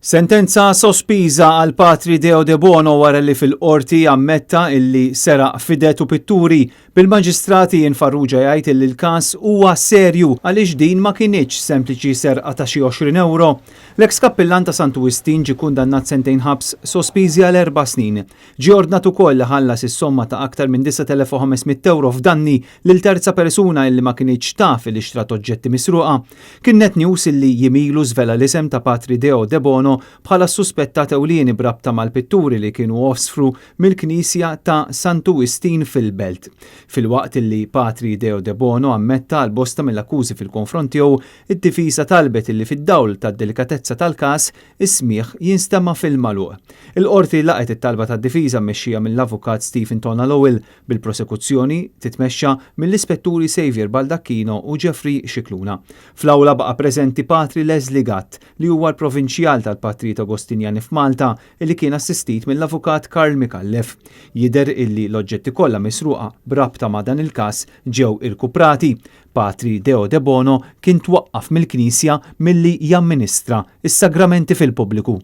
Sentenza sospiża għal Patri Deo De Bono wara li fil-qorti ammetta illi seraq fidet u pitturi bil-maġistrati Farrugia jgħid illi l-każ huwa serju għaliex din ma kienx sempliċi serqa ta' xi 20 euro. L-eks kappillan ta' Sant'Uistin ġie kundannat sentejn ħabs sospiżi għal 4 snin. Ġie ordnat ukoll ħallas is-somma ta' aktar minn 9,500 euro f'danni lil terza persuna illi ma kienx taf li xtrat oġġetti misruqa. Kien net news illi jimilu żvela l-isem ta' Patri Deo De Bono bħala suspettat ewlieni brabta mal-pitturi li kienu osfru mill-Knisja ta' Sant'Uistin fil-Belt. Fil-waqt li Patri Deo De Bono ammetta għal bosta mill-akkużi fil-konfront tiegħu, id-difiża talbet illi fid-dawl tad-delikatezza tal-każ is-smigħ jinstema' fil-magħluq. Il-qorti laqet it-talba tad-difiża mmexxija mill-avukat Stephen Tonal-Owell bil-prosekuzzjoni titmexxa mill-ispetturi Xavier Baldacchino u Jeffrey Scicluna. Fl-awla baqa' preżenti Patri Leslie Gatt li huwa l-provinċjal tal-Patrit Agostinjani f'Malta illi kien assistit mill-avukat Karl Mikallef. Jidher illi l-oġġetti kollha misruqa brabta ma' dan il-każ ġew irkuprati. Patri Deo De Bono kien twaqqaf mill-Knisja milli jamministra is-sagramenti fil-pubbliku.